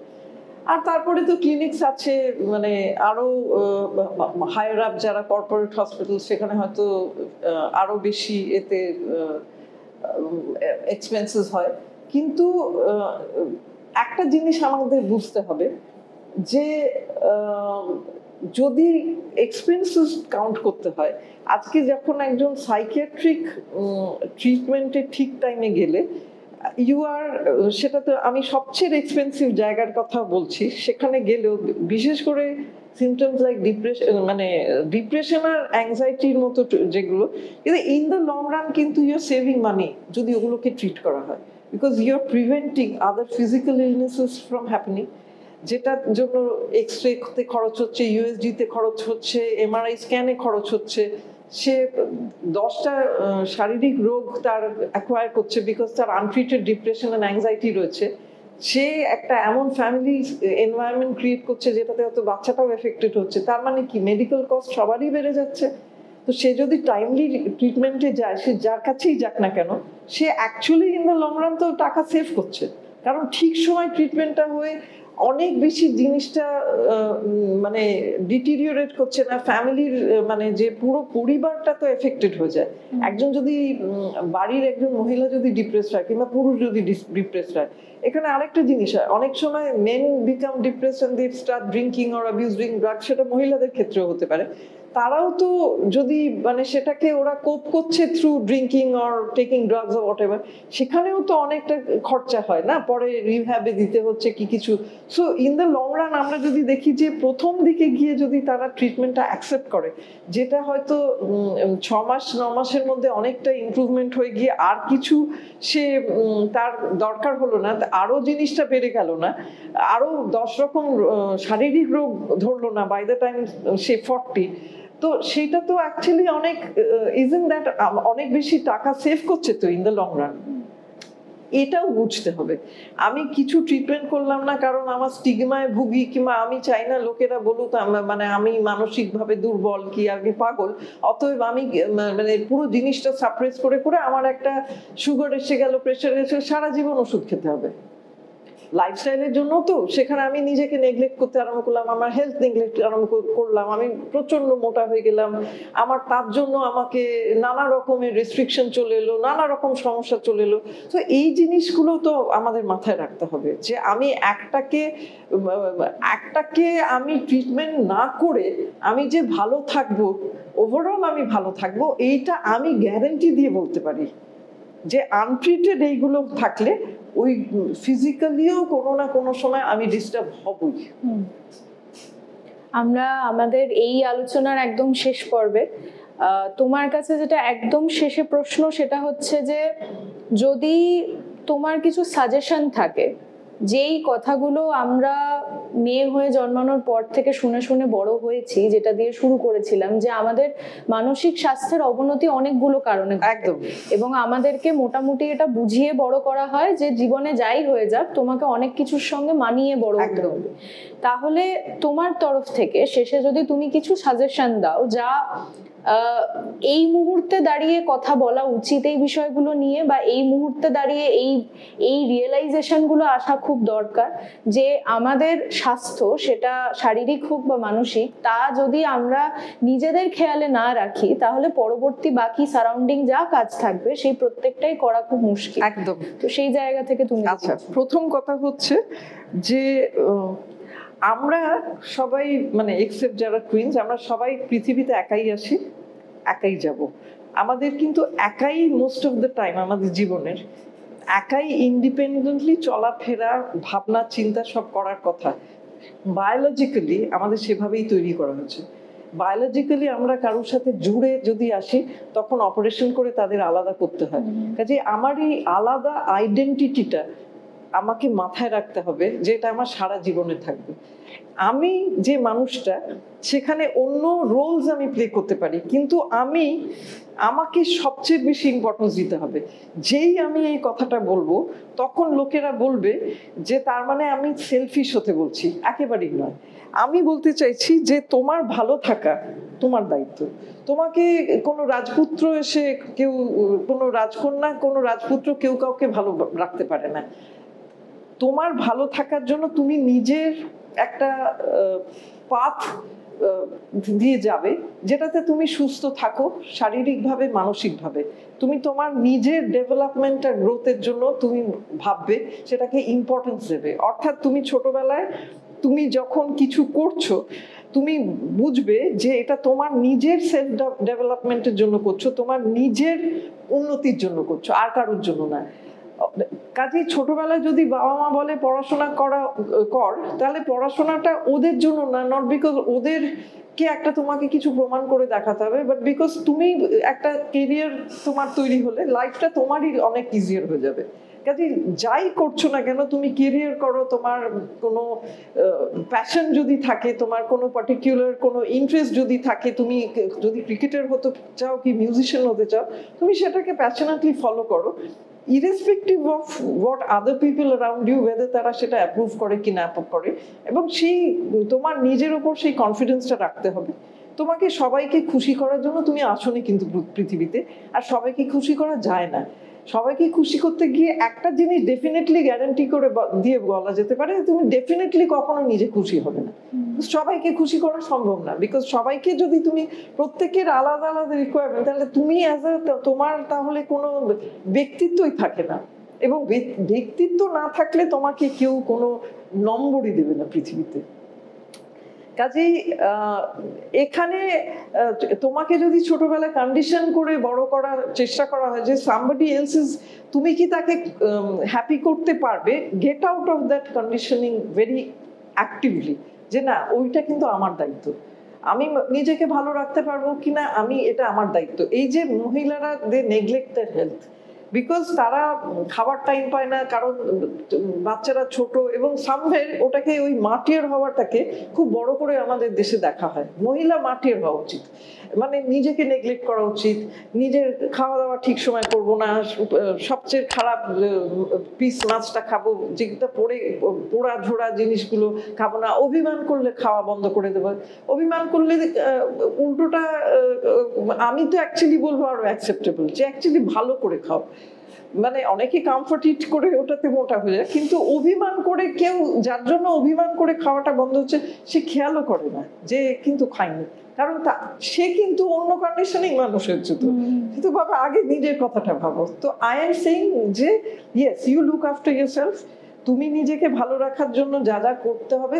আর তারপরে তো ক্লিনিক্স আছে, মানে আরো হায়ার আপ যারা কর্পোরেট হসপিটাল, সেখানে হয়তো আরো বেশি এতে এক্সপেন্সেস হয়। কিন্তু একটা জিনিস আমাদের বুঝতে হবে যে যদি এক্সপেন্সেস কাউন্ট করতে হয়, আজকে যখন একজন সাইকিয়াট্রিক ট্রিটমেন্টে ঠিক টাইমে গেলে সেটা তো আমি সবচেয়ে এক্সপেন্সিভ জায়গার কথা বলছি, সেখানে গেলেও বিশেষ করে সিমটমস লাইক ডিপ্রেশন আর অ্যাংজাইটির মতো যেগুলো, কিন্তু ইন দ্য লং রান কিন্তু ইউ আর সেভিং মানি যদি ওগুলোকে ট্রিট করা হয়, because you are preventing other physical illnesses from happening, যেটার জন্য এক্সরেতে খরচ হচ্ছে, ইউএসজিতে খরচ হচ্ছে, এমআরআই স্ক্যানে খরচ হচ্ছে, সে 10টা শারীরিক রোগ তার অ্যাকোয়ার করছে বিকজ তার আনট্রিটেড ডিপ্রেশন অ্যান্ড অ্যাংজাইটি রয়েছে। সে একটা এমন ফ্যামিলি এনভায়রনমেন্ট ক্রিয়েট করছে যেটাতে হয়তো বাচ্চাটাও এফেক্টেড হচ্ছে, তার মানে কি মেডিকেল কস্ট সবারই বেড়ে যাচ্ছে। তো সে যদি টাইমলি ট্রিটমেন্টে যায়, সে যার কাছেই যাক না কেন, সে actually in the long run তো টাকা সেভ করছে, কারণ ঠিক সময় ট্রিটমেন্টটা হয়ে অনেক বেশি জিনিসটা মানে ডিটিরিওরেট করছে না, ফ্যামিলির মানে যে পুরো পরিবারটা তো এফেক্টেড হয়ে যায়। একজন যদি বাড়ির একজন মহিলা যদি ডিপ্রেসড হয় কিংবা পুরুষ যদি ডিপ্রেসড হয়, এখানে আরেকটা জিনিস হয়, অনেক সময় men become depressed and they start drinking or abusing drugs, সেটা মহিলাদের ক্ষেত্রেও হতে পারে। তারাও তো যদি মানে সেটাকে ওরা কোপ করছে through drinking or taking drugs or whatever, সেখানেও তো অনেকটা খরচা হয় না, পরে রিহ্যাবে দিতে হচ্ছে কি কিছু। So in the long run আমরা যদি দেখি যে প্রথম দিকে গিয়ে যদি তারা ট্রিটমেন্টটা অ্যাকসেপ্ট করে, যেটা হয়তো 6 মাস 9 মাসের মধ্যে অনেকটা ইমপ্রুভমেন্ট হয়ে গিয়ে আর কিছু সে তার দরকার হলো না, আরো জিনিসটা বেড়ে গেল না, আরো 10 রকম শারীরিক রোগ ধরলো না বাই দ্য টাইম সে 40, তো সেটা তো অ্যাকচুয়ালি অনেক ইজন্ট দ্যাট অনেক বেশি টাকা সেভ করছে তো ইন দ্য লং রান। এটাও বুঝতে হবে। আমি কিছু ট্রিটমেন্ট করলাম না কারণ আমার স্টিগমায় ভুগি, কিংবা আমি চাই না লোকেরা বলুক মানে আমি মানসিকভাবে দুর্বল কি আমি পাগল, অতএব আমি মানে পুরো জিনিসটা সাপ্রেস করে করে আমার একটা সুগার এসে গেল, প্রেশার এসে সারা জীবন ওষুধ খেতে হবে। লাইফস্টাইলের জন্য তো সেখানে আমি নিজেকে নেগলেক্ট করতে আরম্ভ করলাম, আমার হেলথ নেগলেক্ট আরম্ভ করলাম, আমি প্রচন্ড মোটা হয়ে গেলাম, আমার তার জন্য আমাকে নানা রকমের রেস্ট্রিকশন চলে এলো, নানা রকম সমস্যা চলে এলো। তো এই জিনিসগুলো তো আমাদের মাথায় রাখতে হবে যে আমি একটাকে আমি ট্রিটমেন্ট না করে আমি যে ভালো থাকবো, ওভারঅল আমি ভালো থাকবো, এইটা আমি গ্যারান্টি দিয়ে বলতে পারি যে আনট্রিটেড এইগুলো থাকলে ওই ফিজিক্যালিও কোনো না কোনো সময় আমি ডিস্টার্ব হবই। আমরা আমাদের এই আলোচনার একদম শেষ পর্বে তোমার কাছে যেটা একদম শেষে প্রশ্ন, সেটা হচ্ছে যে যদি তোমার কিছু সাজেশন থাকে, যেই কথাগুলো আমরা মেয়ে হয়ে জন্মানোর পর থেকে শুনে শুনে বড় হয়েছি, যেটা দিয়ে শুরু করেছিলাম যে আমাদের মানসিক স্বাস্থ্যের অবনতি অনেকগুলো কারণে, একদম, এবং আমাদেরকে মোটামুটি এটা বুঝিয়ে বড় করা হয় যে জীবনে যাই হয়ে যাক তোমাকে অনেক কিছুর সঙ্গে মানিয়ে বড় হতে হবে। তাহলে তোমার তরফ থেকে শেষে যদি তুমি কিছু সাজেশন দাও যা এই মুহূর্তে দাঁড়িয়ে কথা বলা উচিত এই বিষয়গুলো নিয়ে, বা এই মুহূর্তে দাঁড়িয়ে এই রিয়েলাইজেশন গুলো আসা খুব দরকার যে আমাদের স্বাস্থ্য, সেটা শারীরিক হোক বা মানসিক, তা যদি আমরা নিজেদের খেয়ালে না রাখি তাহলে পরবর্তী বাকি সারাউন্ডিং যা কাজ থাকবে সেই প্রত্যেকটাই করা খুব মুশকিল। একদম। তো সেই জায়গা থেকে তুমি আচ্ছা, প্রথম কথা হচ্ছে যে আমরা সবাই মানে এক্সেপ্ট যারা টুইনস, আমরা সবাই পৃথিবীতে একাই আসি, একাই যাব। আমাদের কিন্তু একাই মোস্ট অফ দ্য টাইম আমাদের জীবনের একাই ইন্ডিপেন্ডেন্টলি চলাফেরা, ভাবনা চিন্তা সব করার কথা। বায়োলজিক্যালি আমাদের সেভাবেই তৈরি করা হয়েছে। বায়োলজিক্যালি আমরা কারোর সাথে জুড়ে যদি আসি তখন অপারেশন করে তাদের আলাদা করতে হয়। কাজে আমার এই আলাদা আইডেন্টিটিটা আমাকে মাথায় রাখতে হবে যে এটা আমার সারা জীবনে থাকবে। আমি যে মানুষটা, সেখানে অন্য রোলস আমি প্লে করতে পারি, কিন্তু আমাকে সবচেয়ে বেশি ইম্পর্টেন্স দিতে হবে। যেই আমি এই কথাটা বলবো তখন লোকেরা বলবে যে তার মানে আমি সেলফিশ হতে বলছি। একেবারেই নয়। আমি বলতে চাইছি যে তোমার ভালো থাকা তোমার দায়িত্ব। তোমাকে কোনো রাজপুত্র এসে কেউ, কোনো রাজকন্যা, কোনো রাজপুত্র কেউ কাউকে ভালো রাখতে পারে না। তোমার ভালো থাকার জন্য তুমি নিজের একটা পাথ দিয়ে যাবে যেটাতে তুমি সুস্থ থাকো শারীরিকভাবে, মানসিকভাবে। তুমি তোমার নিজের ডেভেলপমেন্ট আর গ্রোথের জন্য তুমি ভাববে, সেটাকে ইম্পর্টেন্স দেবে। অর্থাৎ তুমি ছোটবেলায় তুমি যখন কিছু করছো তুমি বুঝবে যে এটা তোমার নিজের সেলফ ডেভেলপমেন্টের জন্য করছো, তোমার নিজের উন্নতির জন্য করছো, আর কারোর জন্য না। কাজেই ছোটবেলায় যদি বাবা মা বলে পড়াশোনা কর, তাহলে পড়াশোনাটা ওদের জন্য না, নট বিকজ ওদেরকে একটা তোমাকে কিছু প্রমাণ করে দেখাতে হবে, বাট বিকজ তুমি একটা কেরিয়ার তোমার তৈরি হলে লাইফটা তোমারই অনেক ইজিয়ার হয়ে যাবে। কাজে যাই করছো না কেন তুমি কেরিয়ার করো, তোমার কোনো প্যাশন যদি থাকে, তোমার কোনো পার্টিকুলার কোনো ইন্টারেস্ট যদি থাকে, তুমি যদি ক্রিকেটার হতে চাও কি মিউজিশিয়ান হতে চাও, তুমি সেটাকে প্যাশনেটলি ফলো করো। Irrespective of what other people around you, whether তারা সেটা অ্যাপ্রুভ করে কি না অ্যাপ্রুভ করে, এবং সেই তোমার নিজের ওপর সেই কনফিডেন্সটা রাখতে হবে। তোমাকে সবাইকে খুশি করার জন্য তুমি আসোনি কিন্তু পৃথিবীতে, আর সবাইকে খুশি করা যায় না। সবাইকে খুশি করতে গিয়ে একটা জিনিস ডেফিনেটলি গ্যারান্টি করে দিয়ে বলা যেতে পারে, তুমি ডেফিনেটলি কখনো নিজে খুশি হবে না। সবাইকে খুশি করা সম্ভব না, বিকজ সবাইকে যদি তুমি প্রত্যেকের আলাদা আলাদা রিকোয়ারমেন্ট, তাহলে তুমি তোমার তাহলে কোনো ব্যক্তিত্বই থাকে না, এবং ব্যক্তিত্ব না থাকলে তোমাকে কেউ কোনো নম্বরই দেবে না পৃথিবীতে। কাজেই এখানে তোমাকে যদি ছোটবেলায় কন্ডিশন করে বড় করার চেষ্টা করা হয় যে সামবডি এলস ইজ, তুমি কি তাকে হ্যাপি করতে পারবে, get out of that conditioning very actively, যে না ওইটা কিন্তু আমার দায়িত্ব, আমি নিজেকে ভালো রাখতে পারবো কিনা এটা আমার দায়িত্ব। এই যে মহিলারা দে নেগলেক্ট দ্যার হেলথ, বিকজ তারা খাবার টাইম পায় না, কারণ বাচ্চারা ছোট, এবং সামভের ওটাকে ওই মাটির হওয়াটাকে খুব বড় করে আমাদের দেশে দেখা হয়। মহিলা মাটির হওয়া উচিত, মানে নিজেকে নেগলেক্ট করা উচিত, নিজের খাওয়া দাওয়া ঠিক সময় করবো না, সবচেয়ে খারাপ পিস মাছটা খাবো, যেটা পোড়া ঝোড়া জিনিসগুলো খাবো না, অভিমান করলে খাওয়া বন্ধ করে দেবো, অভিমান করলে উল্টোটা আমি তো অ্যাকচুয়ালি বলবো আরো অ্যাকসেপ্টেবল, যে অ্যাকচুয়ালি ভালো করে খাও, মানে অনেকে কমফর্ট ইট করে ওটাতে মোটা হয়ে যায়, কিন্তু অভিমান করে কেউ, যার জন্য অভিমান করে খাওয়াটা বন্ধ হচ্ছে, সে খেয়ালও করে না যে কিন্তু খায়নি, কারণ সে কিন্তু অন্য কন্ডিশনেই মানুষ হচ্ছে। তো কিন্তু বাবা আগে নিজের কথাটা ভাবো। তো আই এম সেইং যে yes, you look after yourself, তুমি নিজেকে ভালো রাখার জন্য যা যা করতে হবে,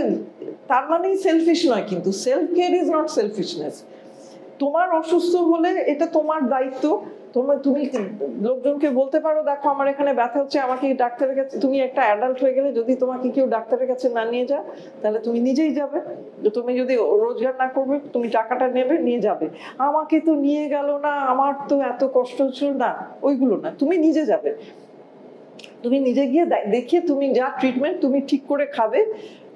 তার মানেই সেলফিশ নয়, কিন্তু self care is not selfishness. তোমার অসুস্থ হলে এটা তোমার দায়িত্ব, তুমি লোকজনকে বলতে পারো দেখো আমার এখানে ব্যথা হচ্ছে, আমাকে ডাক্তারের কাছে, তুমি একটা অ্যাডাল্ট হয়ে গেলে যদি তোমাকে কেউ ডাক্তারের কাছে না নিয়ে যায়, তাহলে তুমি নিজেই যাবে। তুমি যদি রোজগার না করবে, তুমি টাকাটা নেবে, নিয়ে যাবে, আমাকে তো নিয়ে গেল না, আমার তো এত কষ্ট হচ্ছিল না, ওইগুলো না, তুমি নিজে যাবে, তুমি নিজে গিয়ে দেখিয়ে তুমি যা ট্রিটমেন্ট তুমি ঠিক করে খাবে,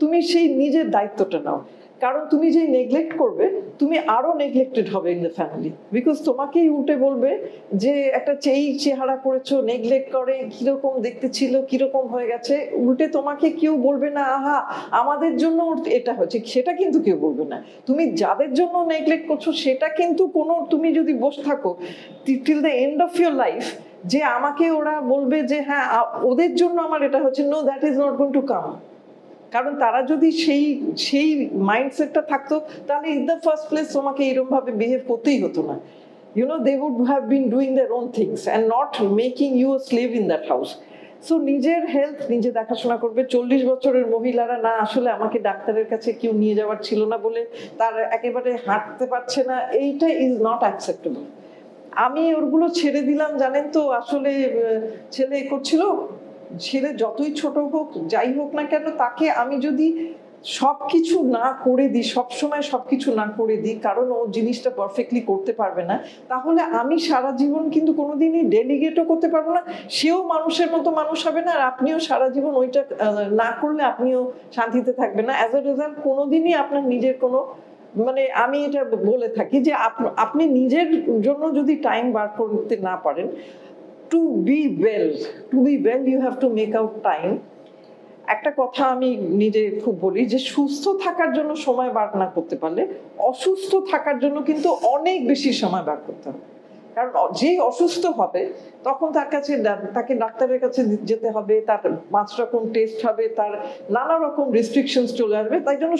তুমি সেই নিজের দায়িত্বটা নাও। কারণ তুমি যে নেগলেক্ট করবে, তুমি আরো নেগলেক্টেড হবে ইন দ্য ফ্যামিলি, বিকজ তোমাকেই উল্টে বলবে যে একটা চেহারা করেছো, নেগলেক্ট করে, কিরকম দেখতে ছিল, কিরকম হয়ে গেছে, উল্টে তোমাকে কেউ বলবে না আহা আমাদের জন্য এটা হচ্ছে, সেটা কিন্তু কেউ বলবে না। তুমি যাদের জন্য নেগলেক্ট করছো, সেটা কিন্তু কোনো, তুমি যদি বসে থাকো till the end of your life, যে আমাকে ওরা বলবে যে হ্যাঁ ওদের জন্য আমার এটা হচ্ছে, no, that is not going to come. কারণ তারা যদি সেই মাইন্ডসেটটা থাকতো, তাহলে ইন দ্য ফার্স্ট প্লেস তোমাকে এরকম ভাবে বিহেভ করতেই হতো না। they would have been doing their own things and not making you a slave in that house. So নিজের হেলথ নিজে দেখাশোনা করবে। 40 বছরের মহিলারা না, আসলে আমাকে ডাক্তারের কাছে কেউ নিয়ে যাওয়ার ছিল না বলে তার একেবারে হাঁটতে পারছে না, এইটা ইজ নট অ্যাকসেপ্টেবল। আমি ওরগুলো ছেড়ে দিলাম, জানেন তো, আসলে ছেলে করছিল, ছেলে যতই ছোট হোক যাই হোক না কেন, তাকে আমি যদি সবকিছু না করে দিই, সবসময় সবকিছু না করে দিই, কারণ ও জিনিসটা পারফেক্টলি করতে পারবে না, তাহলে আমি সারা জীবন কিন্তু কোনোদিনই ডেলিগেটও করতে পারবো না, সেও মানুষের মতো মানুষ হবে না, আর আপনিও সারা জীবন ওইটা না করলে আপনিও শান্তিতে থাকবেন না। অ্যাজ এ রেজাল্ট কোনোদিনই আপনার নিজের কোনো, মানে আমি এটা বলে থাকি যে আপনি নিজের জন্য যদি টাইম বার করতে না পারেন, to be well you have to make out time. একটা কথা আমি নিজে খুব বলি যে সুস্থ থাকার জন্য সময় বার না করতে পারলে অসুস্থ থাকার জন্য কিন্তু অনেক বেশি সময় বার করতে হবে। কারণ যেই অসুস্থ হবে তখন তাকে ডাক্তারের কাছে যেতে হবে, তার 5 রকম টেস্ট হবে, তার নানা রকম রেস্ট্রিকশনস চলে আসবে। তাই জন্য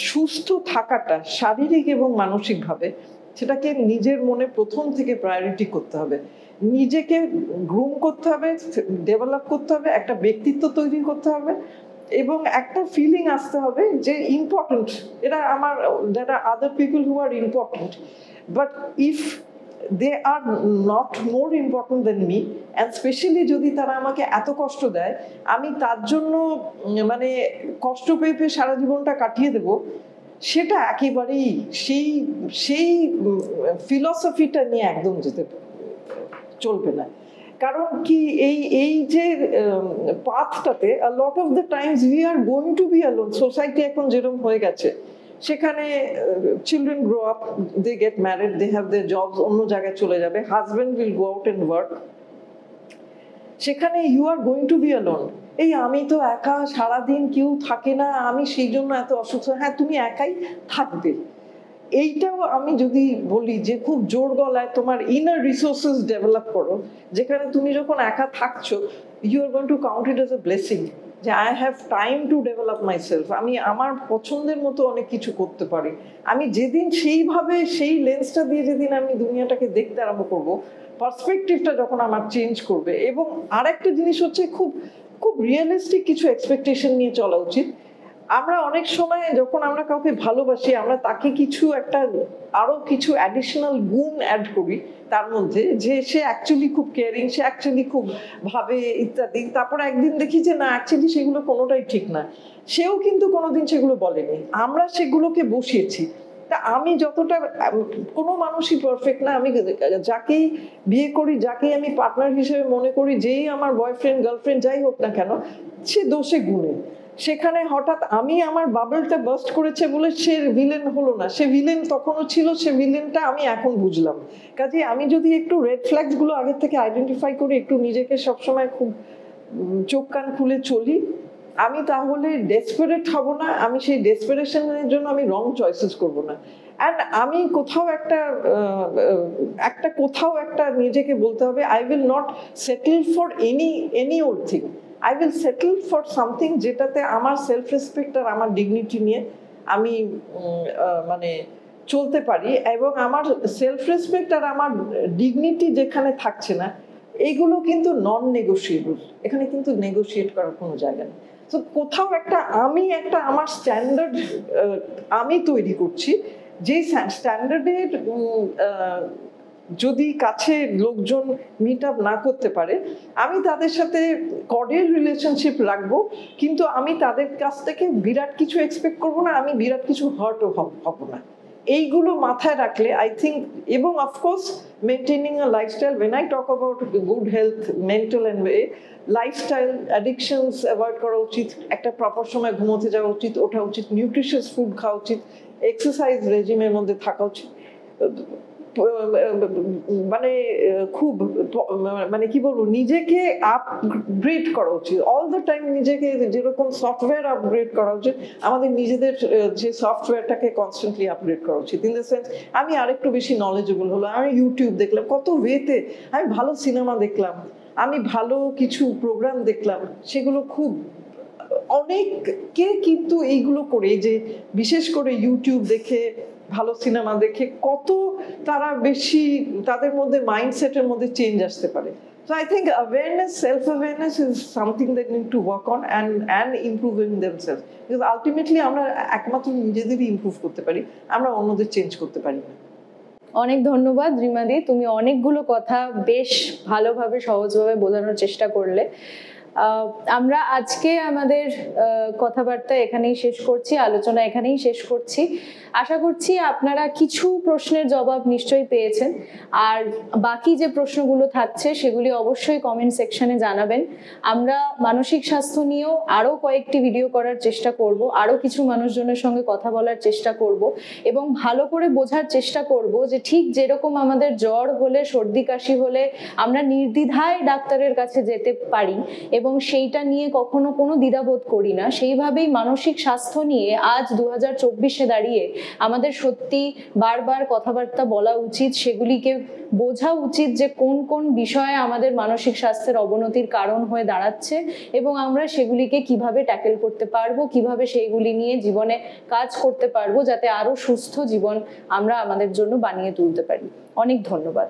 সুস্থ থাকাটা শারীরিক এবং মানসিকভাবে, সেটাকে নিজের মনে প্রথম থেকে প্রায়োরিটি করতে হবে। নিজেকে গ্রুম করতে হবে, ডেভেলপ করতে হবে, একটা ব্যক্তিত্ব তৈরি করতে হবে, এবং একটা ফিলিং আসতে হবে যে ইম্পর্টেন্ট, এটা আমার, there are other people who are important, but if they are not more important than me, and especially যদি তারা আমাকে এত কষ্ট দেয়, আমি তার জন্য মানে কষ্ট পেয়ে সারা জীবনটা কাটিয়ে দেব, সেটা একেবারেই সেই ফিলসফিটা নিয়ে একদম যেতে চলবে না। কারণ কি এই যে পাথটাতে a lot of the times we are going to be alone. Society এখন যেরকম হয়ে গেছে, সেখানে children grow up, they get married, they have their jobs, অন্য জায়গায় চলে যাবে, husband will go out and work, সেখানে you are going to be alone. এই আমি তো একা, সারাদিন কেউ থাকে না, আমি সেই জন্য এত অসুস্থ। হ্যাঁ, তুমি একাই থাকবে। এইটাও আমি যদি বলি যে খুব জোর গলায় তোমার ইনার রিসোর্সেস ডেভেলপ করো, যেখানে তুমি যখন একা থাকছো you are going to count it as a blessing, যে I have time to develop myself, আমি আমার পছন্দের মতো অনেক কিছু করতে পারি। আমি যেদিন সেইভাবে সেই লেন্সটা দিয়ে যেদিন আমি দুনিয়াটাকে দেখতে আরম্ভ করবো, পার্সপেক্টিভটা যখন আমার চেঞ্জ করবে। এবং আরেকটা জিনিস হচ্ছে খুব খুব রিয়েলিস্টিক কিছু এক্সপেকটেশন নিয়ে চলা উচিত। আমরা অনেক সময় যখন আমরা কাউকে ভালোবাসি, আমরা তাকে কিছু একটা আরো কিছু অ্যাডিশনাল গুণ অ্যাড করি তার মধ্যে, যে সে অ্যাকচুয়ালি খুব কেয়ারিং, সে অ্যাকচুয়ালি খুব ভাবে ইত্যাদি। তারপর একদিন দেখি যে না, অ্যাকচুয়ালি সেগুলো কোনোটাই ঠিক না, সেও কিন্তু কোনোদিন সেগুলো বলেনি, আমরা সেগুলোকে বসিয়েছি। তা আমি যতটা, কোনো মানুষই পারফেক্ট না। আমি যাকেই বিয়ে করি, যাকেই আমি পার্টনার হিসেবে মনে করি, যেই আমার বয়ফ্রেন্ড গার্লফ্রেন্ড যাই হোক না কেন, সে দোষে গুণে। সেখানে হঠাৎ আমি আমার বাবলটা বাস্ট করেছে বলে সে ভিলেন হলো না, সে ভিলেন তখনও ছিল, সে ভিলেনটা আমি এখন বুঝলাম। কাজে আমি যদি একটু রেড ফ্ল্যাগস গুলো আগের থেকে আইডেন্টিফাই করি, একটু নিজেকে সবসময় খুব চোখ কান খুলে চলি, আমি তাহলে ডেসপারেট হব না, আমি সেই ডেসপারেশনের জন্য আমি রং চয়েসেস করব না। অ্যান্ড আমি কোথাও একটা নিজেকে বলতে হবে, I will not settle for any old thing, I will settle for something যেটাতে আমার সেলফ রেসপেক্ট আর আমার ডিগনিটি নিয়ে আমি মানে চলতে পারি। এবং আমার সেলফ রেসপেক্ট আর আমার ডিগনিটি যেখানে থাকছে না, এইগুলো কিন্তু নন নেগোশিয়েবল, এখানে কিন্তু নেগোশিয়েট করার কোনো জায়গা নেই। তো কোথাও আমার স্ট্যান্ডার্ড আমি তৈরি করছি, যে স্ট্যান্ডার্ডের যদি কাছে লোকজন মিট আপ না করতে পারে, আমি তাদের সাথে কর্ডিয়াল রিলেশনশিপ রাখবো, কিন্তু আমি তাদের কাছ থেকে বিরাট কিছু এক্সপেক্ট করবো না, আমি বিরাট কিছু হার্টও হব না। এইগুলো মাথায় রাখলে আই থিঙ্ক, এবং of course maintaining a lifestyle, when I talk about good health, mental and lifestyle, addictions avoid করা উচিত, একটা প্রপার সময় ঘুমোতে যাওয়া উচিত, ওঠা উচিত, নিউট্রিশিয়াস ফুড খাওয়া উচিত, এক্সারসাইজ রেজিমের মধ্যে থাকা উচিত, মানে খুব মানে কি বলবো, নিজেকে আপগ্রেড করা উচিত অল দ্য টাইম। নিজেকে যেরকম সফটওয়্যার আপগ্রেড করা উচিত, আমাদের নিজেদের যে সফটওয়্যারটাকে কনস্ট্যান্টলি আপগ্রেড করা উচিত। ইন দ্য সেন্স, আমি আরেকটু বেশি নলেজেবল হলো, আমি ইউটিউব দেখলাম, কত ওয়েতে আমি ভালো সিনেমা দেখলাম, আমি ভালো কিছু প্রোগ্রাম দেখলাম, সেগুলো খুব অনেককে কিন্তু এইগুলো করে, যে বিশেষ করে ইউটিউব দেখে, ভালো সিনেমা দেখে কত তারা বেশি তাদের মধ্যে মাইন্ডসেটের মধ্যে চেঞ্জ আসতে পারে। So I think awareness, self-awareness is something that need to work on and improve in themselves. Because ultimately আমরা একমাত্র নিজেদেরই ইমপ্রুভ করতে পারি, আমরা অন্যদের চেঞ্জ করতে পারি না। অনেক ধন্যবাদ রিমাদি, তুমি অনেকগুলো কথা বেশ ভালোভাবে সহজভাবে বোঝানোর চেষ্টা করলে। আমরা আজকে আমাদের কথাবার্তা এখানেই শেষ করছি, আলোচনা এখানেই শেষ করছি। আশা করছি আপনারা কিছু প্রশ্নের জবাব নিশ্চয়ই পেয়েছেন, আর বাকি যে প্রশ্নগুলো থাকছে সেগুলি অবশ্যই কমেন্ট সেকশনে জানাবেন। আমরা মানসিক স্বাস্থ্য নিয়েও আরও কয়েকটি ভিডিও করার চেষ্টা করব, আরও কিছু মানুষজনের সঙ্গে কথা বলার চেষ্টা করব, এবং ভালো করে বোঝার চেষ্টা করব যে ঠিক যেরকম আমাদের জ্বর হলে, সর্দি কাশি হলে আমরা নির্দ্বিধায় ডাক্তারের কাছে যেতে পারি এবং সেইটা নিয়ে কখনো কোনো দ্বিধাবোধ করি না, সেইভাবেই মানসিক স্বাস্থ্য নিয়ে আজ 2024-এ দাঁড়িয়ে আমাদের সত্যি বারবার কথাবার্তা বলা উচিত, সেগুলিকে বোঝা উচিত যে কোন কোন বিষয়ে আমাদের মানসিক স্বাস্থ্যের অবনতির কারণ হয়ে দাঁড়াচ্ছে, এবং আমরা সেগুলিকে কিভাবে ট্যাকেল করতে পারবো, কিভাবে সেইগুলি নিয়ে জীবনে কাজ করতে পারবো, যাতে আরো সুস্থ জীবন আমরা আমাদের জন্য বানিয়ে তুলতে পারি। অনেক ধন্যবাদ।